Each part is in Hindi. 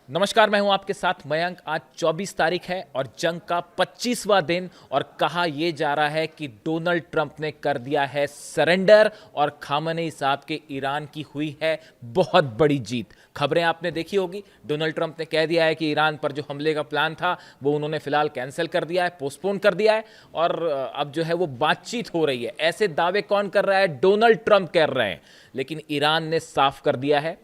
नमस्कार, मैं हूं आपके साथ मयंक। आज 24 तारीख है और जंग का 25वां दिन और कहा यह जा रहा है कि डोनाल्ड ट्रंप ने कर दिया है सरेंडर और खामेनेई साहब के ईरान की हुई है बहुत बड़ी जीत। खबरें आपने देखी होगी, डोनाल्ड ट्रंप ने कह दिया है कि ईरान पर जो हमले का प्लान था वो उन्होंने फिलहाल कैंसिल कर दिया है, पोस्टपोन कर दिया है और अब जो है वो बातचीत हो रही है। ऐसे दावे कौन कर रहा है? डोनाल्ड ट्रंप कर रहे हैं, लेकिन ईरान ने साफ कर दिया है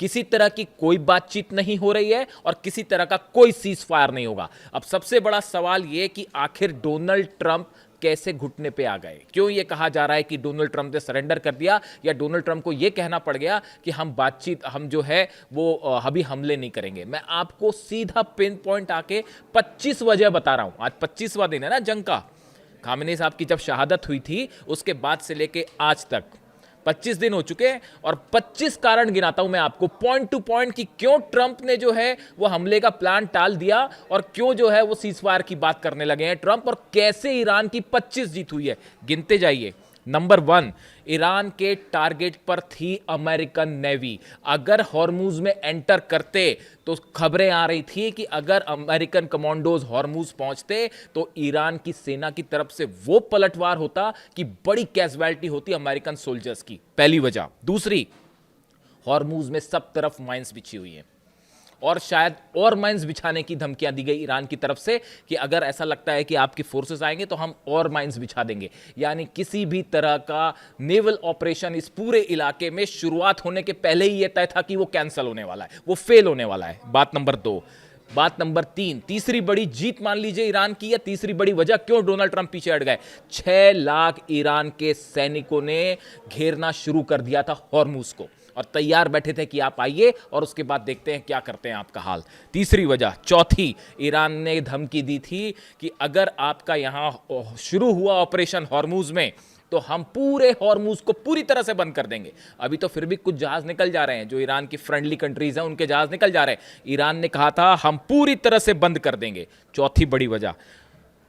किसी तरह की कोई बातचीत नहीं हो रही है और किसी तरह का कोई सीज फायर नहीं होगा। अब सबसे बड़ा सवाल यह कि आखिर डोनाल्ड ट्रंप कैसे घुटने पे आ गए? क्यों यह कहा जा रहा है कि डोनाल्ड ट्रंप ने सरेंडर कर दिया, या डोनाल्ड ट्रंप को यह कहना पड़ गया कि हम जो है वो अभी हमले नहीं करेंगे? मैं आपको सीधा पिन पॉइंट आके 25 वजह बता रहा हूं। आज 25वां दिन है ना जंग का। खामेनेई साहब की जब शहादत हुई थी उसके बाद से लेके आज तक 25 दिन हो चुके हैं और 25 कारण गिनाता हूं मैं आपको पॉइंट टू पॉइंट कि क्यों ट्रंप ने जो है वो हमले का प्लान टाल दिया और क्यों जो है वो सीजफायर की बात करने लगे हैं ट्रंप, और कैसे ईरान की 25 जीत हुई है। गिनते जाइए। नंबर 1, ईरान के टारगेट पर थी अमेरिकन नेवी। अगर हॉर्मुज में एंटर करते तो खबरें आ रही थी कि अगर अमेरिकन कमांडोज हॉर्मुज पहुंचते तो ईरान की सेना की तरफ से वो पलटवार होता कि बड़ी कैजुअलिटी होती अमेरिकन सोल्जर्स की। पहली वजह। दूसरी, हॉर्मुज में सब तरफ माइंस बिछी हुई हैं और शायद और माइंस बिछाने की धमकियां दी गई ईरान की तरफ से कि अगर ऐसा लगता है कि आपकी फोर्सेस आएंगे तो हम और माइंस बिछा देंगे। यानी किसी भी तरह का नेवल ऑपरेशन इस पूरे इलाके में शुरुआत होने के पहले ही यह तय था कि वो कैंसिल होने वाला है, वो फेल होने वाला है। बात नंबर 2। बात नंबर 3, तीसरी बड़ी जीत मान लीजिए ईरान की, या तीसरी बड़ी वजह क्यों डोनाल्ड ट्रंप पीछे हट गए। 6 लाख ईरान के सैनिकों ने घेरना शुरू कर दिया था हॉर्मुज को और तैयार बैठे थे कि आप आइए और उसके बाद देखते हैं क्या करते हैं आपका हाल। तीसरी वजह। चौथी, ईरान ने धमकी दी थी कि अगर आपका यहां शुरू हुआ ऑपरेशन हॉर्मुज में तो हम पूरे हॉर्मुज को पूरी तरह से बंद कर देंगे। अभी तो फिर भी कुछ जहाज निकल जा रहे हैं, जो ईरान की फ्रेंडली कंट्रीज हैं उनके जहाज निकल जा रहे हैं। ईरान ने कहा था हम पूरी तरह से बंद कर देंगे। चौथी बड़ी वजह।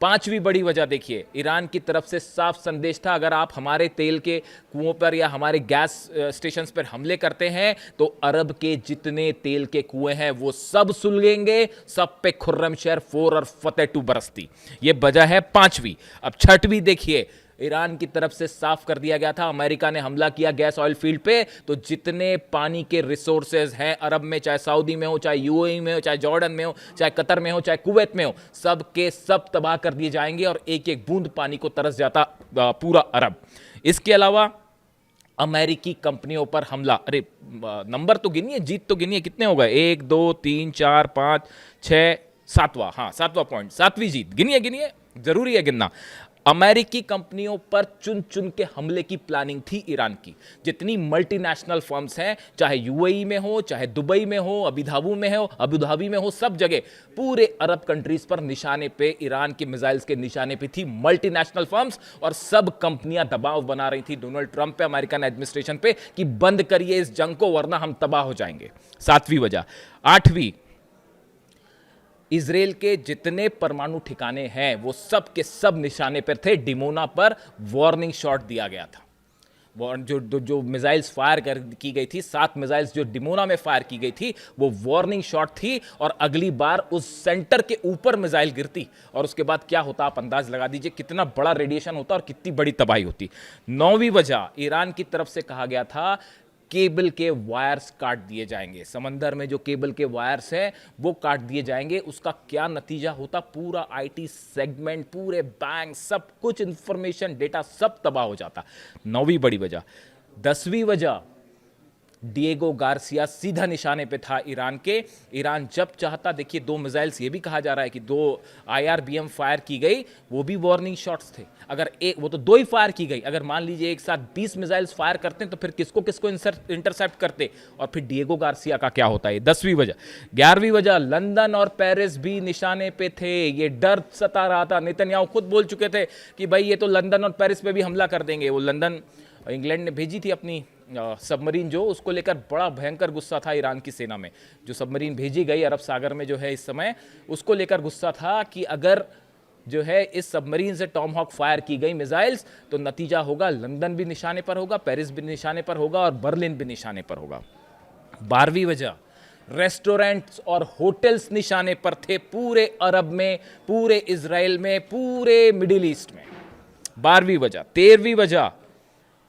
पांचवी बड़ी वजह देखिए, ईरान की तरफ से साफ संदेश था अगर आप हमारे तेल के कुओं पर या हमारे गैस स्टेशन पर हमले करते हैं तो अरब के जितने तेल के कुएं हैं वो सब सुलगेंगे, सब पे खुर्रम शहर 4 और फतेह 2 बरसती। ये वजह है पांचवी। अब छठवीं देखिए, ईरान की तरफ से साफ कर दिया गया था अमेरिका ने हमला किया गैस ऑयल फील्ड पे तो जितने पानी के रिसोर्सेज हैं अरब में, चाहे सऊदी में हो, चाहे यूएई में हो, चाहे जॉर्डन में हो, चाहे कतर में हो, चाहे कुवैत में हो, सब के सब तबाह कर दिए जाएंगे और एक एक बूंद पानी को तरस जाता पूरा अरब। इसके अलावा अमेरिकी कंपनियों पर हमला। अरे नंबर तो गिनिए, जीत तो गिनिए, कितने हो गए? 1 2 3 4 5 6 7वां। हाँ, 7वां पॉइंट, 7वीं जीत। गिनिए गिनिए, जरूरी है गिनना। अमेरिकी कंपनियों पर चुन चुन के हमले की प्लानिंग थी ईरान की। जितनी मल्टीनेशनल फर्म्स हैं, चाहे यूएई में हो, चाहे दुबई में हो, अबू धाबी में हो, सब जगह पूरे अरब कंट्रीज पर निशाने पे ईरान के मिसाइल्स के निशाने पे थी मल्टीनेशनल फर्म्स और सब कंपनियां दबाव बना रही थी डोनाल्ड ट्रंप पे, अमेरिकन एडमिनिस्ट्रेशन पे कि बंद करिए इस जंग को वरना हम तबाह हो जाएंगे। 7वीं वजह। 8वीं, इजराइल के जितने परमाणु ठिकाने हैं वो सब के सब निशाने पर थे। डिमोना पर वार्निंग शॉट दिया गया था। जो मिसाइल्स फायर की गई थी, 7 मिसाइल्स जो डिमोना में फायर की गई थी वो वार्निंग शॉट थी और अगली बार उस सेंटर के ऊपर मिसाइल गिरती और उसके बाद क्या होता आप अंदाज लगा दीजिए, कितना बड़ा रेडिएशन होता और कितनी बड़ी तबाही होती। 9वीं वजह, ईरान की तरफ से कहा गया था केबल के वायर्स काट दिए जाएंगे। समंदर में जो केबल के वायर्स हैं वो काट दिए जाएंगे। उसका क्या नतीजा होता? पूरा आईटी सेगमेंट, पूरे बैंक, सब कुछ इंफॉर्मेशन, डेटा सब तबाह हो जाता। 9वीं बड़ी वजह। 10वीं वजह, डिएगो गार्सिया सीधा निशाने पे था ईरान के। ईरान जब चाहता, देखिए 2 मिसाइल्स, ये भी कहा जा रहा है कि 2 आईआरबीएम फायर की गई, वो भी वार्निंग शॉट्स थे। अगर एक, वो तो 2 ही फायर की गई, अगर मान लीजिए एक साथ 20 मिसाइल्स फायर करते हैं तो फिर किसको किसको इंटरसेप्ट करते, और फिर डिएगो गार्सिया का क्या होता है। 10वीं वजह। 11वीं वजह, लंदन और पेरिस भी निशाने पे थे। ये डर सता रहा था, नेतन्याहू खुद बोल चुके थे कि भाई ये तो लंदन और पेरिस पे भी हमला कर देंगे। वो लंदन, इंग्लैंड ने भेजी थी अपनी सबमरीन, जो उसको लेकर बड़ा भयंकर गुस्सा था ईरान की सेना में। जो सबमरीन भेजी गई अरब सागर में जो है इस समय, उसको लेकर गुस्सा था कि अगर जो है इस सबमरीन से टॉमहॉक फायर की गई मिसाइल्स तो नतीजा होगा लंदन भी निशाने पर होगा, पेरिस भी निशाने पर होगा और बर्लिन भी निशाने पर होगा। 12वीं वजह, रेस्टोरेंट्स और होटल्स निशाने पर थे, पूरे अरब में, पूरे इजराइल में, पूरे मिडिल ईस्ट में। 12वीं वजह, 13वीं वजह,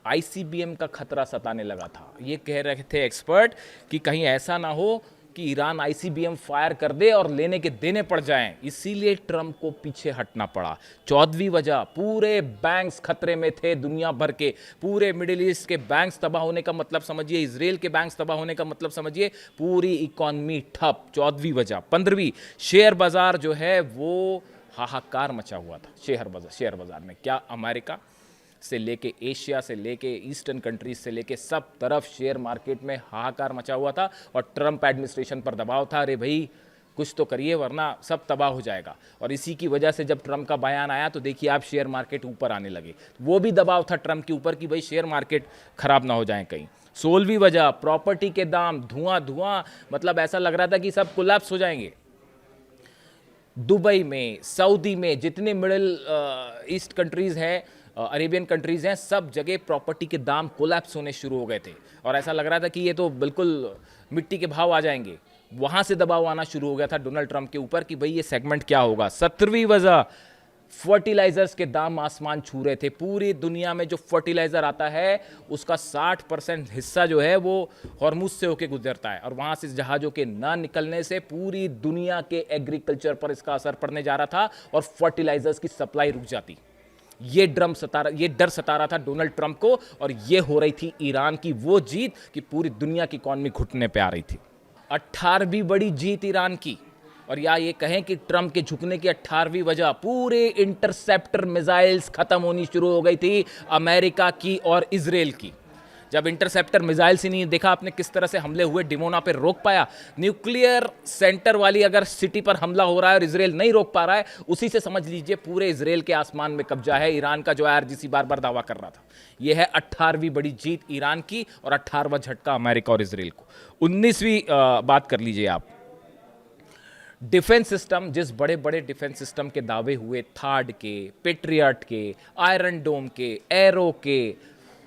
आईसीबीएम का खतरा सताने लगा था। ये कह रहे थे एक्सपर्ट कि कहीं ऐसा ना हो कि ईरान आईसीबीएम फायर कर दे और लेने के देने पड़ जाएं, इसीलिए ट्रंप को पीछे हटना पड़ा। 14वीं वजह, पूरे बैंक्स खतरे में थे, दुनिया भर के, पूरे मिडिल ईस्ट के बैंक्स तबाह होने का मतलब समझिए, इजराइल के बैंक्स तबाह होने का मतलब समझिए, पूरी इकॉनमी ठप। 14वीं वजह। 15वीं, शेयर बाजार जो है वो हाहाकार मचा हुआ था। शेयर बाजार में क्या, अमेरिका से लेके एशिया से लेके ईस्टर्न कंट्रीज से लेके सब तरफ शेयर मार्केट में हाहाकार मचा हुआ था और ट्रंप एडमिनिस्ट्रेशन पर दबाव था, अरे भाई कुछ तो करिए वरना सब तबाह हो जाएगा। और इसी की वजह से जब ट्रंप का बयान आया तो देखिए आप शेयर मार्केट ऊपर आने लगे। वो भी दबाव था ट्रंप के ऊपर कि भाई शेयर मार्केट खराब ना हो जाए कहीं। 16वीं वजह, प्रॉपर्टी के दाम धुआं, मतलब ऐसा लग रहा था कि सब कोलैप्स हो जाएंगे। दुबई में, सऊदी में, जितने मिडिल ईस्ट कंट्रीज हैं, अरेबियन कंट्रीज हैं, सब जगह प्रॉपर्टी के दाम कोलैप्स होने शुरू हो गए थे और ऐसा लग रहा था कि ये तो बिल्कुल मिट्टी के भाव आ जाएंगे। वहां से दबाव आना शुरू हो गया था डोनाल्ड ट्रंप के ऊपर कि भाई ये सेगमेंट क्या होगा। 17वीं वजह, फर्टिलाइजर्स के दाम आसमान छू रहे थे। पूरी दुनिया में जो फर्टिलाइजर आता है उसका 60% हिस्सा जो है वो हॉर्मुज से होकर गुजरता है और वहां से जहाज़ों के ना निकलने से पूरी दुनिया के एग्रीकल्चर पर इसका असर पड़ने जा रहा था और फर्टिलाइजर्स की सप्लाई रुक जाती। ये डर सता रहा था डोनाल्ड ट्रंप को और ये हो रही थी ईरान की वो जीत कि पूरी दुनिया की इकॉनमी घुटने पे आ रही थी। 18वीं बड़ी जीत ईरान की, और या ये कहें कि ट्रंप के झुकने की 18वीं वजह, पूरे इंटरसेप्टर मिसाइल्स खत्म होनी शुरू हो गई थी अमेरिका की और इजराइल की। जब इंटरसेप्टर मिसाइल्स ही नहीं देखा आपने किस तरह से हमले हुए, डिमोना पे रोक पाया। न्यूक्लियर सेंटर वाली अगर सिटी पर हमला हो रहा है और इजराइल नहीं रोक पा रहा है, उसी से समझ लीजिए पूरे इजराइल के आसमान में कब्जा है ईरान का, जो आईआरजीसी बार बार दावा कर रहा था। यह है 18वीं बड़ी जीत ईरान की और 18वां झटका अमेरिका और इजराइल को। 19वीं बात कर लीजिए आप, डिफेंस सिस्टम, जिस बड़े बड़े डिफेंस सिस्टम के दावे हुए, थार्ड के, पेट्रियट के, आयरन डोम के, एरो के,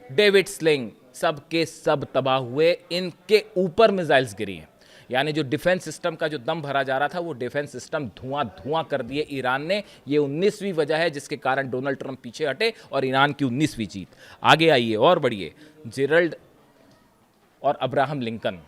डेविड स्लिंग, सब के सब तबाह हुए। इनके ऊपर मिसाइल्स गिरी हैं, यानी जो डिफेंस सिस्टम का जो दम भरा जा रहा था वो डिफेंस सिस्टम धुआं कर दिए ईरान ने। ये 19वीं वजह है जिसके कारण डोनाल्ड ट्रंप पीछे हटे और ईरान की 19वीं जीत। आगे आइए और बढ़िए, जेरल्ड और अब्राहम लिंकन,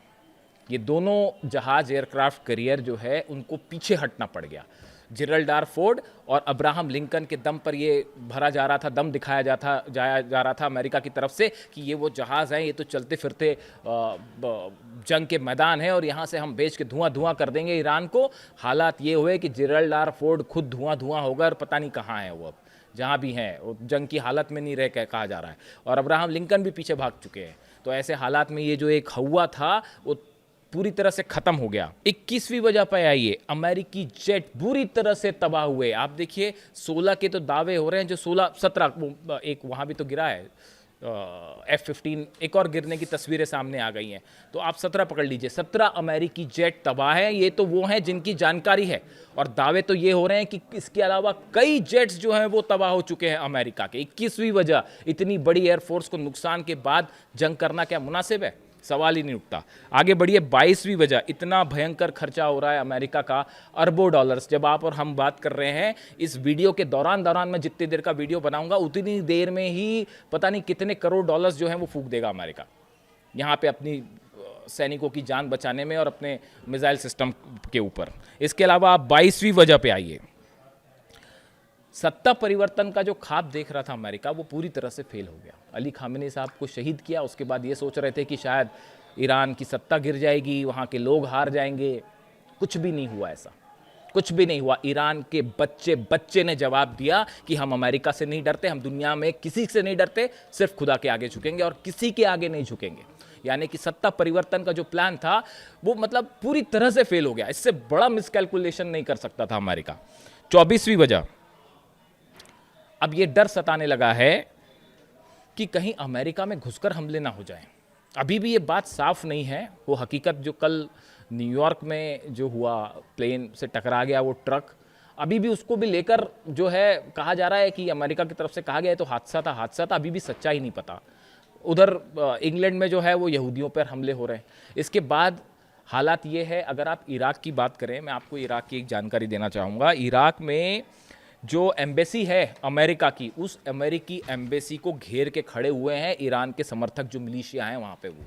ये दोनों जहाज एयरक्राफ्ट करियर जो है उनको पीछे हटना पड़ गया। जेरल्ड आर फोर्ड और अब्राहम लिंकन के दम पर ये भरा जा रहा था, दम दिखाया जाया जा रहा था अमेरिका की तरफ से कि ये वो जहाज़ हैं, ये तो चलते फिरते जंग के मैदान है और यहाँ से हम भेज के धुआं कर देंगे ईरान को। हालात ये हुए कि जेरल्ड आर फोर्ड खुद धुआं होगा और पता नहीं कहाँ है वो, अब जहाँ भी हैं वो जंग की हालत में नहीं रह कहा जा रहा है, और अब्राहम लिंकन भी पीछे भाग चुके हैं। तो ऐसे हालात में ये जो एक हवा था वो पूरी तरह से खत्म हो गया। 21वीं वजह पर आइए, अमेरिकी जेट बुरी तरह से तबाह हुए। आप देखिए 16 के तो दावे हो रहे हैं, जो 17 एक वहां भी तो गिरा है F-15, एक और गिरने की तस्वीरें सामने आ गई हैं। तो आप 17 पकड़ लीजिए, 17 अमेरिकी जेट तबाह हैं। ये तो वो हैं जिनकी जानकारी है, और दावे तो ये हो रहे हैं कि इसके अलावा कई जेट्स जो हैं वो तबाह हो चुके हैं अमेरिका के। 21वीं वजह, इतनी बड़ी एयरफोर्स को नुकसान के बाद जंग करना क्या मुनासिब है, सवाल ही नहीं उठता। आगे बढ़िए, 22वीं वजह, इतना भयंकर खर्चा हो रहा है अमेरिका का, अरबों डॉलर्स। जब आप और हम बात कर रहे हैं इस वीडियो के दौरान मैं जितनी देर का वीडियो बनाऊंगा उतनी देर में ही पता नहीं कितने करोड़ डॉलर्स जो हैं वो फूंक देगा अमेरिका यहाँ पे अपनी सैनिकों की जान बचाने में और अपने मिसाइल सिस्टम के ऊपर। इसके अलावा आप 22वीं वजह पे आइए, सत्ता परिवर्तन का जो ख्वाब देख रहा था अमेरिका वो पूरी तरह से फेल हो गया। अली खामेनी साहब को शहीद किया, उसके बाद ये सोच रहे थे कि शायद ईरान की सत्ता गिर जाएगी, वहाँ के लोग हार जाएंगे। कुछ भी नहीं हुआ, ऐसा कुछ भी नहीं हुआ। ईरान के बच्चे ने जवाब दिया कि हम अमेरिका से नहीं डरते, हम दुनिया में किसी से नहीं डरते, सिर्फ खुदा के आगे झुकेंगे और किसी के आगे नहीं झुकेंगे। यानी कि सत्ता परिवर्तन का जो प्लान था वो मतलब पूरी तरह से फेल हो गया। इससे बड़ा मिसकैलकुलेशन नहीं कर सकता था अमेरिका। 24वीं वजह, अब ये डर सताने लगा है कि कहीं अमेरिका में घुसकर हमले ना हो जाएं। अभी भी ये बात साफ नहीं है, वो हकीकत जो कल न्यूयॉर्क में जो हुआ, प्लेन से टकरा गया वो ट्रक, अभी भी उसको भी लेकर जो है कहा जा रहा है कि अमेरिका की तरफ से कहा गया है तो हादसा था, अभी भी सच्चाई नहीं पता। उधर इंग्लैंड में जो है वो यहूदियों पर हमले हो रहे हैं। इसके बाद हालात ये है, अगर आप इराक की बात करें, मैं आपको इराक की एक जानकारी देना चाहूँगा। इराक में जो एम्बेसी है अमेरिका की, उस अमेरिकी एम्बेसी को घेर के खड़े हुए हैं ईरान के समर्थक, जो मिलिशिया हैं वहाँ पे वो।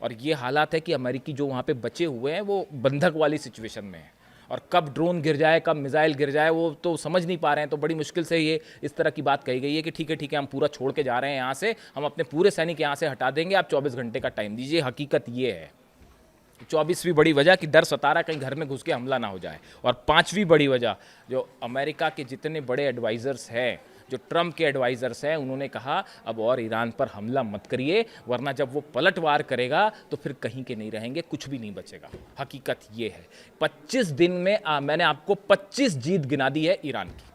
और ये हालात है कि अमेरिकी जो वहाँ पे बचे हुए हैं वो बंधक वाली सिचुएशन में है, और कब ड्रोन गिर जाए, कब मिसाइल गिर जाए, वो तो समझ नहीं पा रहे हैं। तो बड़ी मुश्किल से ये इस तरह की बात कही गई है कि ठीक है हम पूरा छोड़ के जा रहे हैं यहाँ से, हम अपने पूरे सैनिक यहाँ से हटा देंगे, आप 24 घंटे का टाइम दीजिए। हकीकत ये है 24वीं बड़ी वजह कि डर सता रहा कहीं घर में घुस के हमला ना हो जाए। और 5वीं बड़ी वजह, जो अमेरिका के जितने बड़े एडवाइज़र्स हैं, जो ट्रंप के एडवाइज़र्स हैं, उन्होंने कहा अब और ईरान पर हमला मत करिए, वरना जब वो पलटवार करेगा तो फिर कहीं के नहीं रहेंगे, कुछ भी नहीं बचेगा। हकीकत ये है 25 दिन में मैंने आपको 25 जीत गिना दी है ईरान की,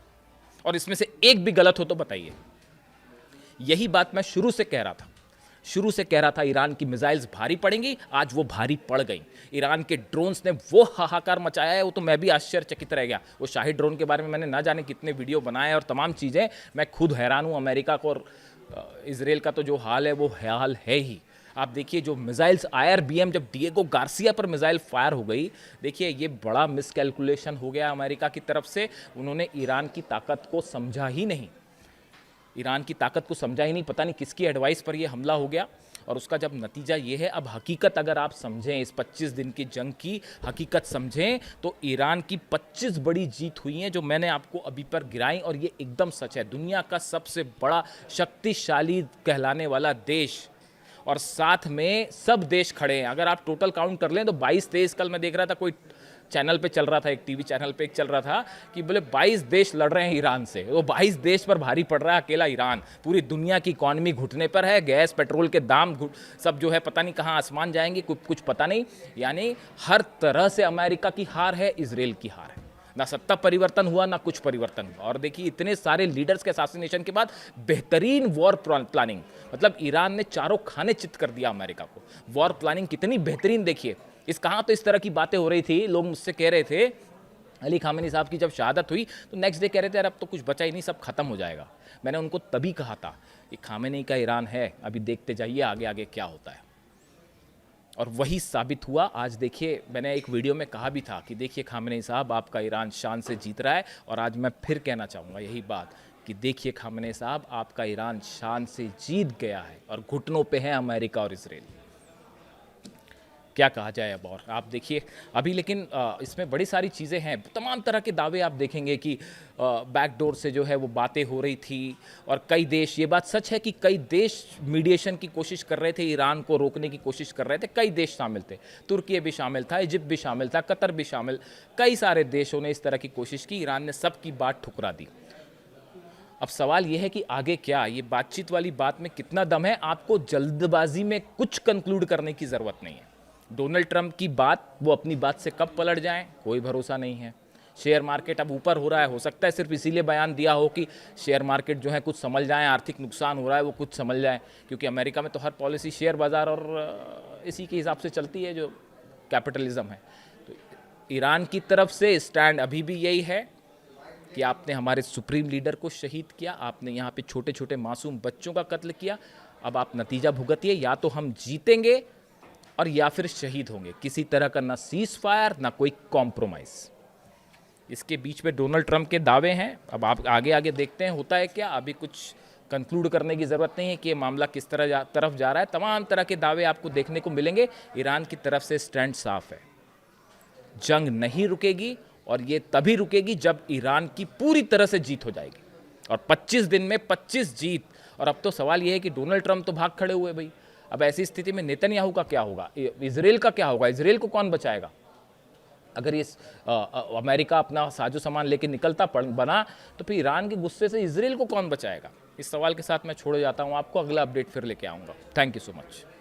और इसमें से एक भी गलत हो तो बताइए। यही बात मैं शुरू से कह रहा था ईरान की मिसाइल्स भारी पड़ेंगी, आज वो भारी पड़ गई। ईरान के ड्रोन्स ने वो हाहाकार मचाया है, वो तो मैं भी आश्चर्यचकित रह गया। वो शाही ड्रोन के बारे में मैंने ना जाने कितने वीडियो बनाए और तमाम चीज़ें, मैं खुद हैरान हूँ। अमेरिका को और इसराइल का तो जो हाल है वो हाल है ही। आप देखिए जो मिसाइल्स IRBM, जब डिएगो गार्सिया पर मिसाइल फायर हो गई, देखिए ये बड़ा मिसकैलकुलेशन हो गया अमेरिका की तरफ से। उन्होंने ईरान की ताकत को समझा ही नहीं, पता नहीं किसकी एडवाइस पर यह हमला हो गया। और उसका जब नतीजा ये है, अब हकीकत अगर आप समझें, इस 25 दिन की जंग की हकीकत समझें, तो ईरान की 25 बड़ी जीत हुई हैं जो मैंने आपको अभी पर गिराई, और ये एकदम सच है। दुनिया का सबसे बड़ा शक्तिशाली कहलाने वाला देश, और साथ में सब देश खड़े हैं। अगर आप टोटल काउंट कर लें तो 22-23, कल मैं देख रहा था कोई चैनल पे चल रहा था, एक टीवी चैनल पे एक चल रहा था कि बोले 22 देश लड़ रहे हैं ईरान से। वो 22 देश पर भारी पड़ रहा है अकेला ईरान। पूरी दुनिया की इकॉनमी घुटने पर है, गैस पेट्रोल के दाम सब जो है पता नहीं कहाँ आसमान जाएंगे, कुछ पता नहीं। यानी हर तरह से अमेरिका की हार है, इजराइल की हार है। ना सत्ता परिवर्तन हुआ, ना कुछ परिवर्तन हुआ। और देखिए इतने सारे लीडर्स के असैसिनेशन के बाद बेहतरीन वॉर प्लानिंग, मतलब ईरान ने चारों खाने चित कर दिया अमेरिका को। वॉर प्लानिंग कितनी बेहतरीन देखिए। कहाँ तो इस तरह की बातें हो रही थी, लोग मुझसे कह रहे थे अली खामेनी साहब की जब शहादत हुई तो नेक्स्ट डे कह रहे थे यार अब तो कुछ बचा ही नहीं, सब खत्म हो जाएगा। मैंने उनको तभी कहा था कि खामेनी का ईरान है, अभी देखते जाइए आगे आगे क्या होता है। और वही साबित हुआ। आज देखिए, मैंने एक वीडियो में कहा भी था कि देखिए खामेनी साहब, आपका ईरान शान से जीत रहा है। और आज मैं फिर कहना चाहूँगा यही बात कि देखिए खामेनी साहब, आपका ईरान शान से जीत गया है और घुटनों पे है अमेरिका और इजराइल। क्या कहा जाए अब। और आप देखिए अभी, लेकिन इसमें बड़ी सारी चीज़ें हैं, तमाम तरह के दावे आप देखेंगे कि बैकडोर से जो है वो बातें हो रही थी। और कई देश, ये बात सच है कि कई देश मीडिएशन की कोशिश कर रहे थे, ईरान को रोकने की कोशिश कर रहे थे। कई देश शामिल थे, तुर्की भी शामिल था, इजिप्ट भी शामिल था, कतर भी शामिल, कई सारे देशों ने इस तरह की कोशिश की। ईरान ने सबकी बात ठुकरा दी। अब सवाल यह है कि आगे क्या, ये बातचीत वाली बात में कितना दम है। आपको जल्दबाजी में कुछ कंक्लूड करने की ज़रूरत नहीं है। डोनाल्ड ट्रंप की बात, वो अपनी बात से कब पलट जाएं, कोई भरोसा नहीं है। शेयर मार्केट अब ऊपर हो रहा है, हो सकता है सिर्फ इसीलिए बयान दिया हो कि शेयर मार्केट जो है कुछ समझ जाएं, आर्थिक नुकसान हो रहा है वो कुछ समझ जाएं। क्योंकि अमेरिका में तो हर पॉलिसी शेयर बाज़ार और इसी के हिसाब से चलती है, जो कैपिटलिज्म है। तो ईरान की तरफ से स्टैंड अभी भी यही है कि आपने हमारे सुप्रीम लीडर को शहीद किया, आपने यहाँ पे छोटे छोटे मासूम बच्चों का कत्ल किया। अब आप नतीजा भुगतिए, या तो हम जीतेंगे और या फिर शहीद होंगे। किसी तरह का ना सीज फायर, ना कोई कॉम्प्रोमाइज़। इसके बीच में डोनाल्ड ट्रंप के दावे हैं। अब आप आगे आगे देखते हैं होता है क्या। अभी कुछ कंक्लूड करने की ज़रूरत नहीं है कि ये मामला किस तरफ जा रहा है। तमाम तरह के दावे आपको देखने को मिलेंगे। ईरान की तरफ से स्टैंड साफ है, जंग नहीं रुकेगी, और ये तभी रुकेगी जब ईरान की पूरी तरह से जीत हो जाएगी। और 25 दिन में 25 जीत। और अब तो सवाल ये है कि डोनाल्ड ट्रंप तो भाग खड़े हुए भाई। अब ऐसी स्थिति में नेतन्याहू का क्या होगा, इजराइल का क्या होगा, इजराइल को कौन बचाएगा। अगर ये अमेरिका अपना साजो सामान लेके निकलता बना, तो फिर ईरान के गुस्से से इजराइल को कौन बचाएगा। इस सवाल के साथ मैं छोड़ जाता हूँ आपको, अगला अपडेट फिर लेके आऊँगा। Thank you so much.